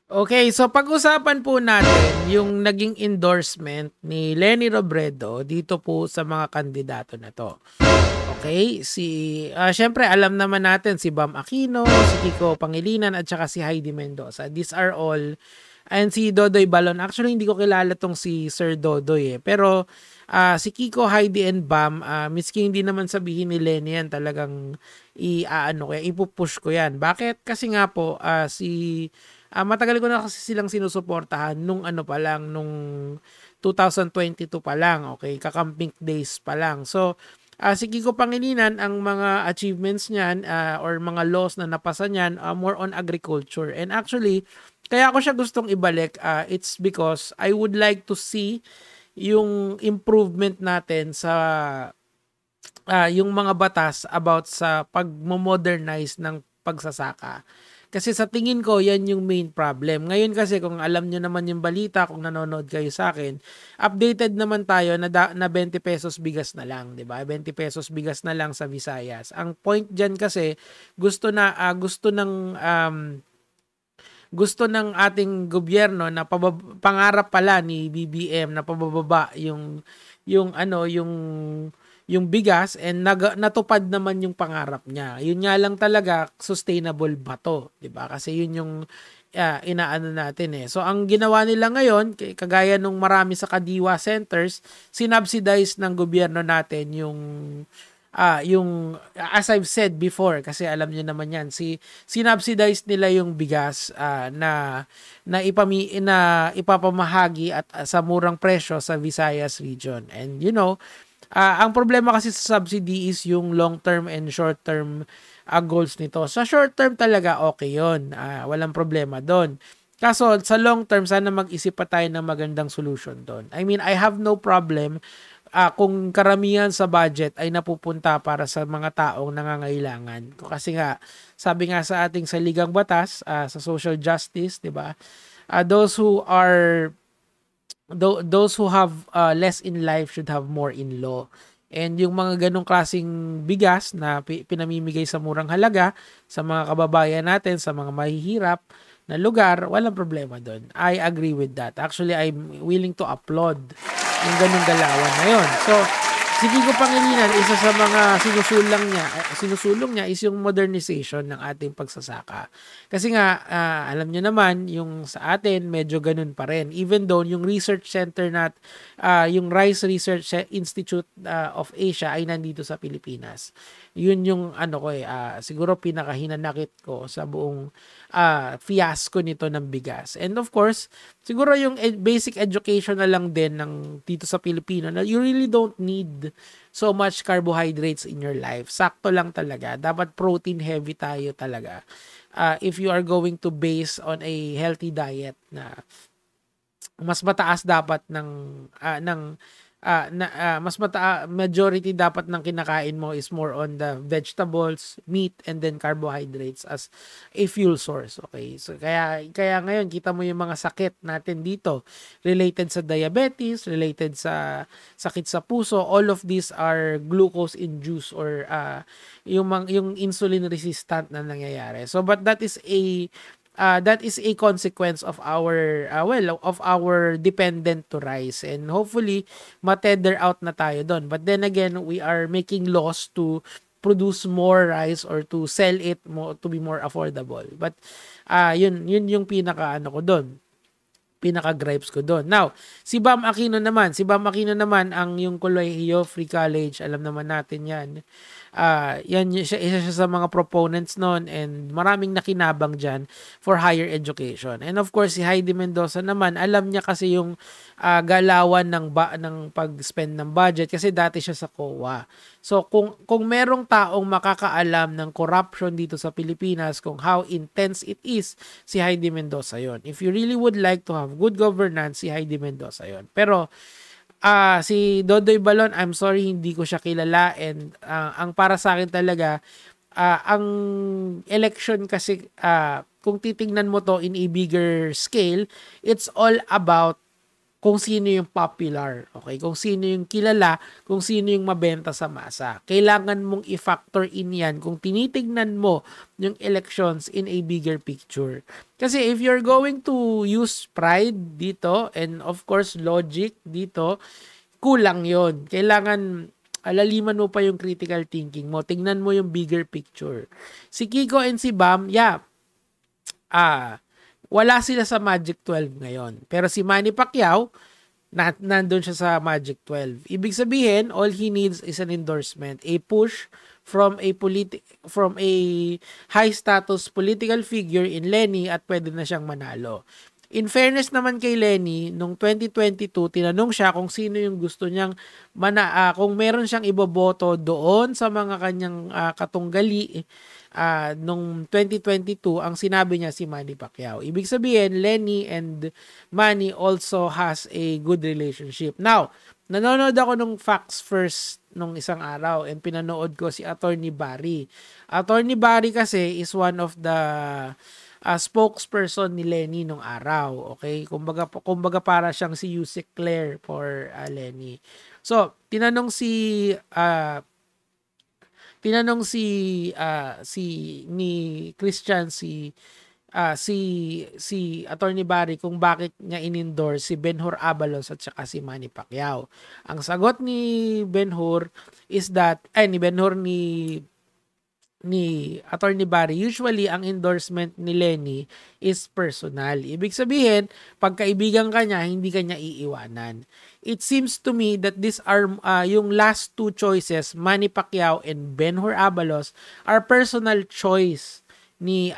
Okay, so pag-usapan po natin yung naging endorsement ni Leni Robredo dito po sa mga kandidato na 'to. Okay, siyempre alam naman natin si Bam Aquino, si Kiko Pangilinan at saka si Heidi Mendoza. These are all and si Dodoy Balon. Actually, hindi ko kilala 'tong si Sir Dodoy, eh. Pero, si Kiko, Heidi, and Bam, miski hindi naman sabihin ni Leni yan, talagang i-aano ko yan, ipu-push ko yan. Bakit? Kasi nga po, matagal ko na kasi silang sinusuportahan nung ano pa lang, nung 2022 pa lang, okay? Kakamping days pa lang. So, si Kiko Pangilinan, ang mga achievements niyan or mga laws na napasa niyan, more on agriculture. And actually, kaya ako siya gustong ibalik, it's because I would like to see yung improvement natin sa yung mga batas about sa pag-modernize ng pagsasaka. Kasi sa tingin ko, yan yung main problem. Ngayon kasi kung alam nyo naman yung balita, kung nanonood kayo sa akin, updated naman tayo na 20 pesos bigas na lang, 'di ba? 20 pesos bigas na lang sa Visayas. Ang point diyan kasi gusto ng ating gobyerno na pangarap pala ni BBM na pababa yung bigas, and natupad naman yung pangarap niya. Yun nga lang talaga, sustainable ba to? 'Di ba? Kasi yun yung inaano natin eh. So ang ginawa nila ngayon, kagaya nung marami sa Kadiwa centers, sinubsidize ng gobyerno natin yung as I've said before, kasi alam niyo naman yan, sinubsidize nila yung bigas na ipapamahagi at sa murang presyo sa Visayas region. And ang problema kasi sa subsidy is yung long term and short term goals nito. Sa short term talaga okay yun, walang problema doon. Kaso sa long term, sana mag-isip pa tayo ng magandang solution doon. I mean, I have no problem kung karamihan sa budget ay napupunta para sa mga taong nangangailangan. Kasi nga, sabi nga sa ating saligang batas, sa social justice, 'di ba? Those who have less in life should have more in law. And yung mga ganong klaseng bigas na pinamimigay sa murang halaga sa mga kababayan natin, sa mga mahihirap na lugar, walang problema doon. I agree with that. Actually, I'm willing to applaud yung ganong galawan na yun. So, si Kiko Pangilinan, isa sa mga sinusulong niya is yung modernization ng ating pagsasaka. Kasi nga, alam niyo naman, yung sa atin, medyo ganun pa rin. Even though yung research center yung Rice Research Institute of Asia ay nandito sa Pilipinas. Yun yung siguro pinakahinanakit ko sa buong fiasco nito ng bigas. And of course, siguro yung basic education na lang din ng dito sa Pilipino na you really don't need so much carbohydrates in your life. Sakto lang talaga. Dapat protein heavy tayo talaga. If you are going to base on a healthy diet na mas mataas dapat majority dapat ng kinakain mo is more on the vegetables, meat, and then carbohydrates as a fuel source. Okay? So kaya ngayon kita mo yung mga sakit natin dito related sa diabetes, related sa sakit sa puso, all of these are glucose induced or yung insulin resistant na nangyayari. So but that is a consequence of our dependent to rice, and hopefully matether out na tayo doon. But then again, we are making laws to produce more rice or to sell it more, to be more affordable. But yun yung pinaka-gripes ko doon. Now, si Bam Aquino naman ang yung Colegio Free College, alam naman natin yan. Isa siya sa mga proponents noon, and maraming nakinabang dyan for higher education. And of course, si Heidi Mendoza naman, alam niya kasi yung galawan ng pag-spend ng budget kasi dati siya sa COA. So kung merong taong makakaalam ng corruption dito sa Pilipinas, kung how intense it is, si Heidi Mendoza yon. If you really would like to have good governance, si Heidi Mendoza yon. Pero si Dodoy Balon, I'm sorry, hindi ko siya kilala, and ang para sa akin talaga, ang election kasi, kung titingnan mo to in a bigger scale, it's all about kung sino yung popular, okay? Kung sino yung kilala, kung sino yung mabenta sa masa. Kailangan mong i-factor in yan kung tinitignan mo yung elections in a bigger picture. Kasi if you're going to use pride dito and of course logic dito, kulang yon. Kailangan alaliman mo pa yung critical thinking mo. Tingnan mo yung bigger picture. Si Kiko and si Bam, yeah, wala sila sa Magic 12 ngayon. Pero si Manny Pacquiao, nandun siya sa Magic 12. Ibig sabihin, all he needs is an endorsement, a push from a high status political figure in Lenny at pwede na siyang manalo. In fairness naman kay Lenny, nung 2022, tinanong siya kung sino yung gusto niyang kung meron siyang iboboto doon sa mga kanyang katunggali nung 2022, ang sinabi niya si Manny Pacquiao. Ibig sabihin, Lenny and Manny also has a good relationship. Now, nanonood ako nung Facts First nung isang araw and pinanood ko si Attorney Barry. Attorney Barry kasi is one of the spokesperson ni Lenny nung araw. Okay? Kumbaga para siyang si Yusek Claire for Lenny. So, tinanong si ni Christian si Attorney Barry kung bakit niya in-endorse si Ben-Hur Abalos at saka si Manny Pacquiao. Ang sagot ni Ben-Hur is that ni Attorney Barry, usually ang endorsement ni Lenny is personal. Ibig sabihin, pagkaibigan ka niya, hindi ka niya iiwanan. It seems to me that these are yung last two choices, Manny Pacquiao and Ben-Hur Abalos, are personal choice ni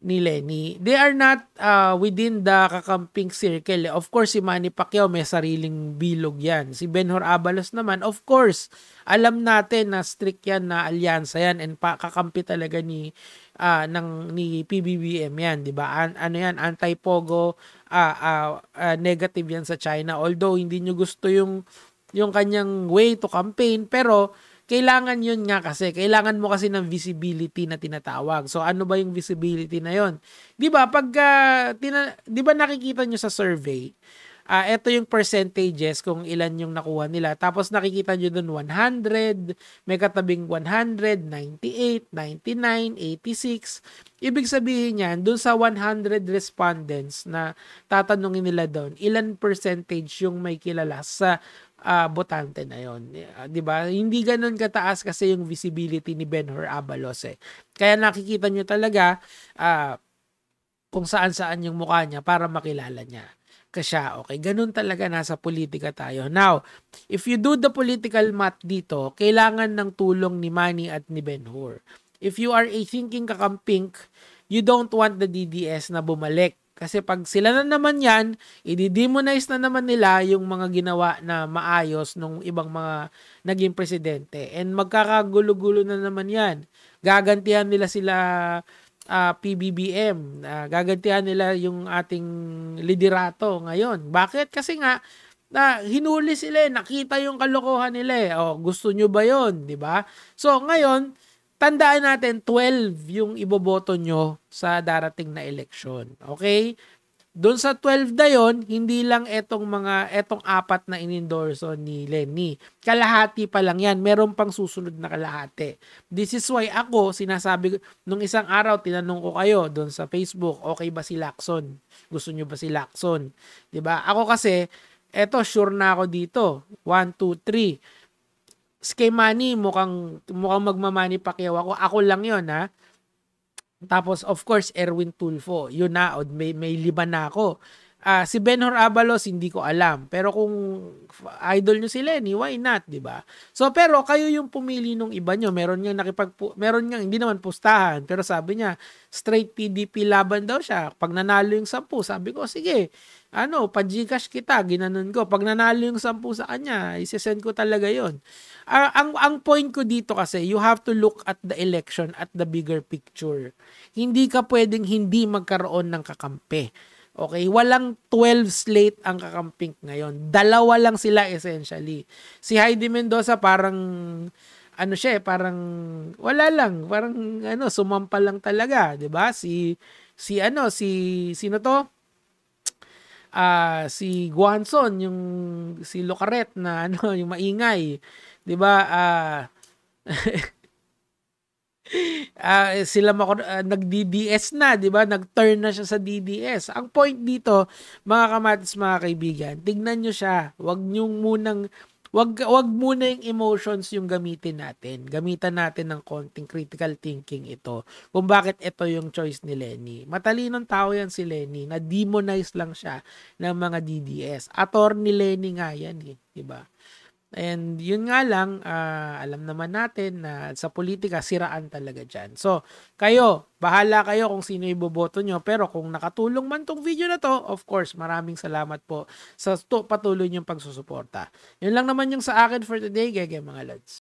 Lenny. They are not within the kakamping circle. Of course, si Manny Pacquiao may sariling bilog yan. Si Ben-Hur Abalos naman, of course, alam natin na strict yan na alyansa yan and kakampi talaga ni PBBM yan, di ba? Ano yan, anti-pogo, negative yan sa China. Although hindi nyo gusto yung kanyang way to campaign, pero kailangan yun nga kasi. Kailangan mo kasi ng visibility na tinatawag. So, ano ba yung visibility na yun? Di ba, di ba nakikita nyo sa survey, ito yung percentages kung ilan yung nakuha nila. Tapos nakikita nyo dun 100, may katabing 100, 98, 99, 86. Ibig sabihin yan, dun sa 100 respondents na tatanungin nila doon, ilan percentage yung may kilala sa botante na yon, 'di ba? Hindi ganoon kataas kasi yung visibility ni Ben-Hur Abalos eh. Kaya nakikita niyo talaga kung saan-saan yung mukha niya para makilala niya. Kasi okay, ganoon talaga nasa politika tayo. Now, if you do the political math dito, kailangan ng tulong ni Manny at ni Ben-Hur. If you are thinking kakamping, you don't want the DDS na bumalik. Kasi pag sila na naman yan, i-demonize na naman nila yung mga ginawa na maayos nung ibang mga naging presidente. And magkakagulo-gulo na naman yan. Gagantihan nila sila PBBM. Gagantihan nila yung ating liderato ngayon. Bakit? Kasi nga, hinuli sila, nakita yung kalokohan nila. Gusto nyo ba yun? Diba? So, ngayon, tandaan natin, 12 yung iboboto nyo sa darating na eleksyon. Okay? Doon sa 12 na yon, hindi lang etong apat na inendorso ni Lenny. Kalahati pa lang yan. Meron pang susunod na kalahati. This is why ako, sinasabi, nung isang araw, tinanong ko kayo doon sa Facebook, okay ba si Lacson? Gusto nyo ba si Lacson? Diba? Ako kasi, eto, sure na ako dito. 1, 2, 3. Kay Manny, mukhang magmamani Pacquiao ako. Ako lang yon ha. Tapos, of course, Erwin Tulfo. Yun na, may 5 na ako. Si Ben-Hur Abalos, hindi ko alam. Pero kung idol nyo si Lenny, why not, di ba? So, pero kayo yung pumili nung iba nyo. Meron nga, hindi naman pustahan. Pero sabi niya, straight PDP laban daw siya. Pag nanalo yung 10, sabi ko, sige, pa-Gcash kita, ginanon ko. Pag nanalo yung 10 sa kanya, isesend ko talaga yon. Ang point ko dito kasi, you have to look at the election at the bigger picture. Hindi ka pwedeng hindi magkaroon ng kakampi. Okay, walang 12 slate ang kakamping ngayon. 2 lang sila essentially. Si Heidi Mendoza parang parang wala lang, parang sumampal lang talaga, 'di ba? Sino to? si Guanzon, yung si Lucaret na ano, yung maingay, 'di ba? Sila nag-DDS na, 'di ba? Nag-turn na siya sa DDS. Ang point dito, mga kamatis, mga kaibigan, tignan nyo siya. Wag muna yung emotions yung gamitin natin. Gamitan natin ng konting critical thinking ito. Kung bakit ito yung choice ni Lenny. Matalinong tao yan si Lenny. Na-demonize lang siya ng mga DDS. Attorney Lenny nga yan eh, 'di ba? And yun nga lang, alam naman natin na sa politika, siraan talaga dyan. So, kayo, bahala kayo kung sino iboboto nyo. Pero kung nakatulong man tong video na to, of course, maraming salamat po sa patuloy nyong pagsusuporta. Yun lang naman yung sa akin for today, Gege mga lads.